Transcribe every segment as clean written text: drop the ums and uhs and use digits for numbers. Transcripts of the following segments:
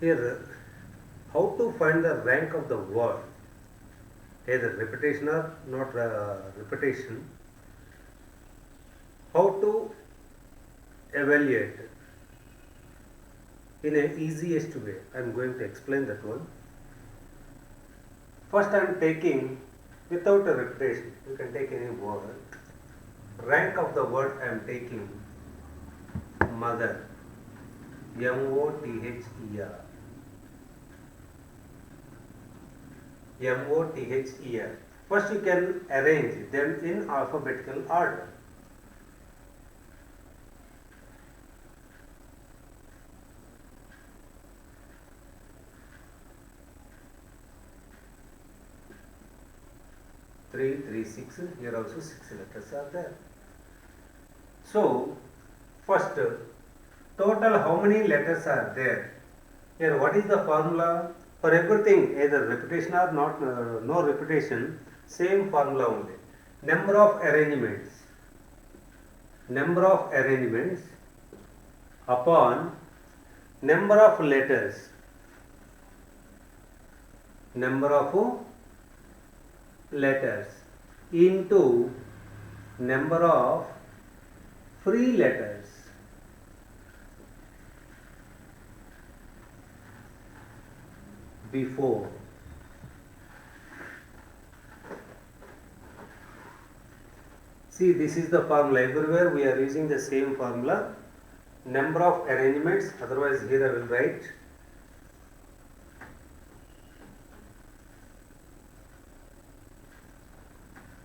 Here, how to find the rank of the word, either repetition or not repetition. How to evaluate in a easiest way. I am going to explain that one. First, I am taking without a repetition. You can take any word. Rank of the word I am taking mother. M-O-T-H-E-R. M-O-T-H-E-R. First you can arrange them in alphabetical order. Three, 3, 6. Here also 6 letters are there. So, first, total how many letters are there? Here, what is the formula? For everything, either repetition or not, no repetition, same formula only. Number of arrangements. Number of arrangements upon number of letters. Number of letters into number of free letters. Before. See, this is the formula. Everywhere we are using the same formula. Number of arrangements, otherwise here I will write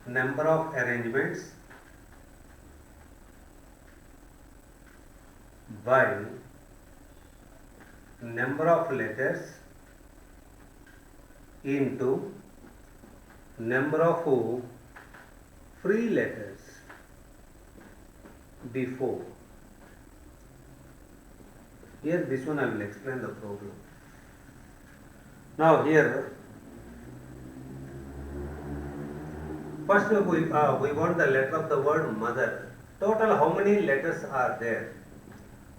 number of arrangements by number of letters into number of free letters before. Here this one I will explain the problem. Now here first we want the letter of the word mother. Total how many letters are there?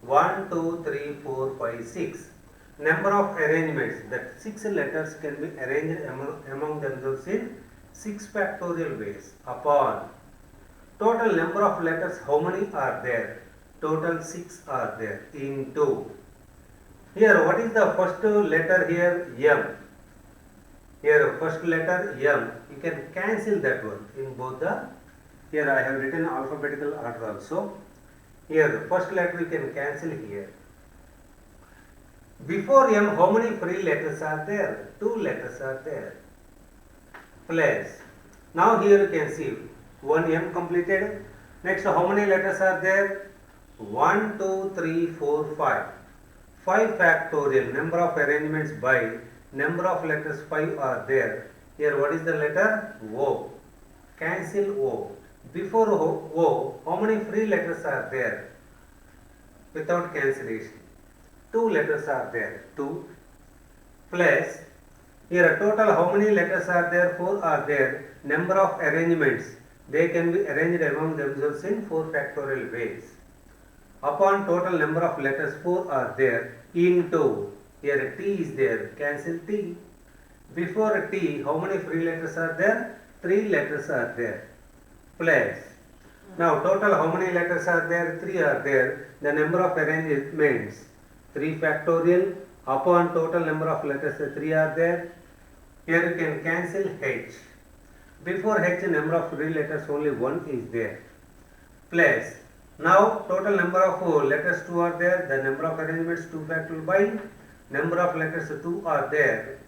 1, 2, 3, 4, 5, 6. Number of arrangements, that 6 letters can be arranged among themselves in 6 factorial ways upon total number of letters how many are there? Total 6 are there into. Here what is the first letter here? M. Here first letter M. You can cancel that one in both the. Here I have written alphabetical order also. Here first letter you can cancel here. Before M, how many free letters are there? 2 letters are there. Plus, now here you can see 1 M completed. Next, how many letters are there? 1, 2, 3, 4, 5. 5 factorial. Number of arrangements by number of letters 5 are there. Here, what is the letter? O. Cancel O. Before O, how many free letters are there? Without cancellation. 2 letters are there, 2 plus here total how many letters are there? 4 are there. Number of arrangements, they can be arranged among themselves in 4 factorial ways. Upon total number of letters 4 are there into, here T is there, cancel T. Before T, how many free letters are there? 3 letters are there. Plus, now total how many letters are there? 3 are there. The number of arrangements 3 factorial upon total number of letters 3 are there. Here you can cancel H. Before H number of free letters only 1 is there. Plus now total number of letters 2 are there. The number of arrangements 2 factorial by number of letters 2 are there.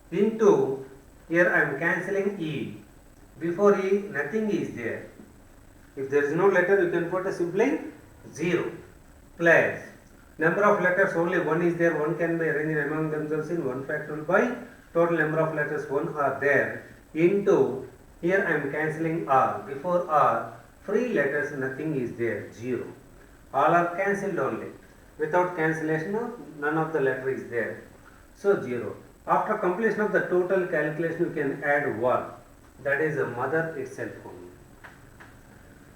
Into here I am cancelling E. Before E nothing is there. If there is no letter you can put a simply 0. Plus number of letters only 1 is there, 1 can be arranged among themselves in 1 factorial by total number of letters 1 are there into, here I am cancelling R. Before R, free letters nothing is there, 0. All are cancelled only. Without cancellation, none of the letter is there. So 0. After completion of the total calculation, you can add 1. That is a mother itself only.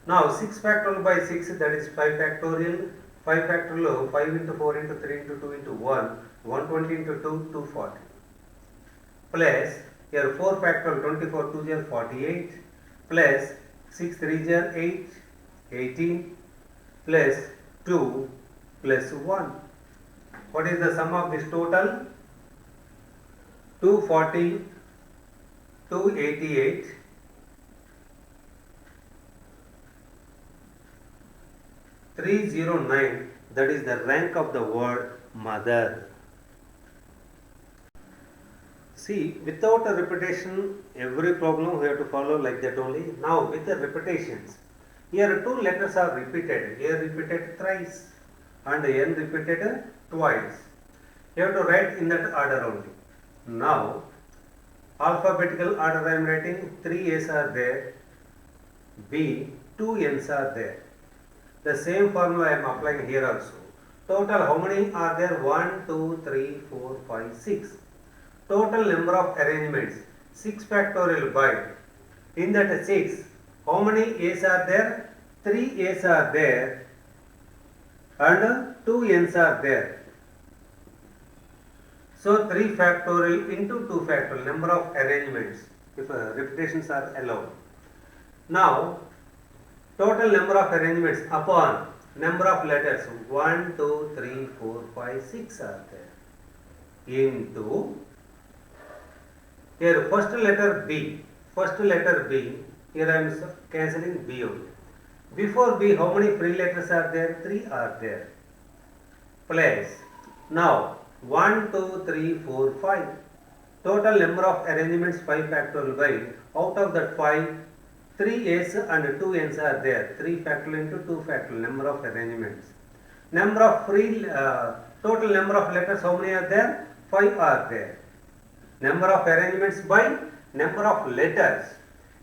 Now 6 factorial by 6, that is 5 factorial. 5 factorial 5 into 4 into 3 into 2 into 1, 120 into 2, 240. Plus here 4 factorial 24 2 is 48 plus 6 3 is 8, 18 plus 2 plus 1. What is the sum of this total? 240, 288, 309, that is the rank of the word mother. See, without a repetition, every problem we have to follow like that only. Now with the repetitions, here 2 letters are repeated, A repeated thrice and N repeated twice. You have to write in that order only. Now, alphabetical order I am writing, 3 A's are there, B, 2 N's are there. The same formula I am applying here also. Total how many are there? 1, 2, 3, 4, 5, 6. Total number of arrangements, 6 factorial by, in that 6, how many A's are there? 3 A's are there and 2 N's are there. So 3 factorial into 2 factorial, number of arrangements, if repetitions are allowed. Now, total number of arrangements upon number of letters, 1, 2, 3, 4, 5, 6 are there, into, here first letter B, here I am cancelling B only. Before B, how many free letters are there? 3 are there. Plus, now 1, 2, 3, 4, 5. Total number of arrangements 5 factorial by, out of that 5, 3 A's and 2 N's are there. 3 factorial into 2 factorial, number of arrangements. Number of total number of letters, how many are there? 5 are there. Number of arrangements by number of letters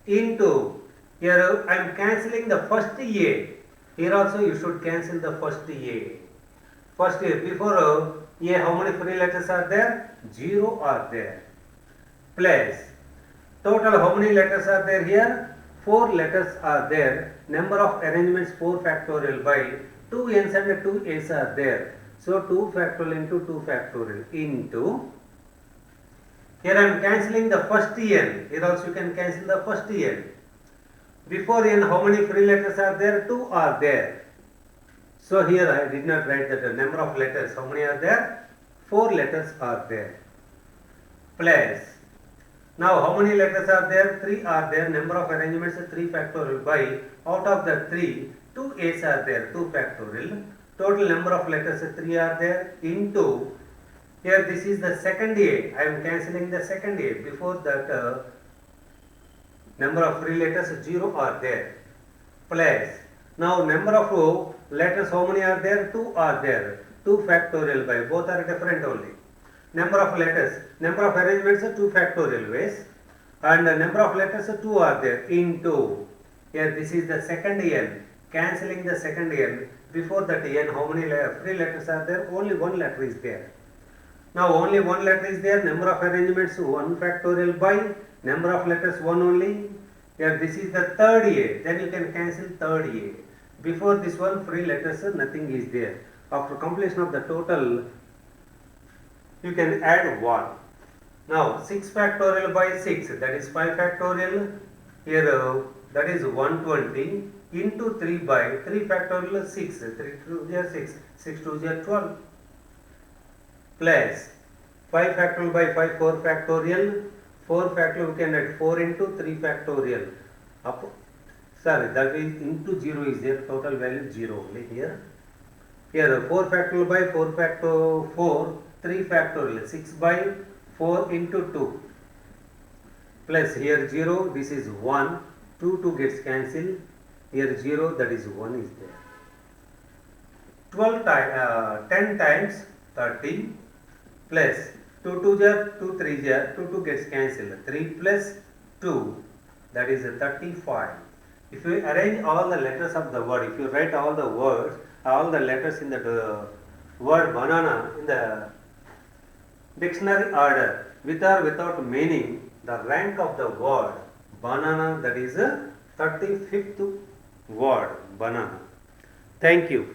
into, here I am cancelling the first A. Here also you should cancel the first A. First A, before A, how many free letters are there? 0 are there. Plus, total how many letters are there here? 4 letters are there. Number of arrangements 4 factorial by, 2 N's and 2 A's are there. So 2 factorial into 2 factorial into, here I am cancelling the first N. Here also you can cancel the first N. Before N, how many free letters are there? 2 are there. So here I did not write that number of letters. How many are there? 4 letters are there. Plus, now how many letters are there? 3 are there. Number of arrangements 3 factorial by, out of the 3, 2 A's are there, 2 factorial. Total number of letters 3 are there into, here this is the second A. I am cancelling the second A. Before that number of free letters 0 are there. Plus, now number of letters how many are there? 2 are there. 2 factorial by, both are different only. Number of letters, number of arrangements 2 factorial ways and number of letters 2 are there into, here this is the second N, cancelling the second N. Before that N, how many free letters are there? Only 1 letter is there. Now only 1 letter is there, number of arrangements 1 factorial by, number of letters 1 only. Here this is the third A, then you can cancel third A. Before this one, free letters nothing is there. After completion of the total, you can add 1. Now 6 factorial by 6, that is 5 factorial. Here that is 120 into 3 by 3 factorial 6, 3 2 is 6, 6 2 is 12. Plus 5 factorial by 5, 4 factorial, 4 factorial we can add 4 into 3 factorial. Sorry, that is into 0 is there, total value 0 only here. Here 4 factorial by 4 factorial 4, 3 factorial, 6 by 4 into 2. Plus here 0, this is 1, 2 gets cancelled. Here 0, that is 1 is there. 10 times 30 plus 2 2 jar, 2 3 jar, 2 gets cancelled. 3 plus 2, that is 35. If you arrange all the letters of the word, if you write all the words, all the letters in the word banana in the dictionary order, with or without meaning, the rank of the word banana, that is 35th word banana. Thank you.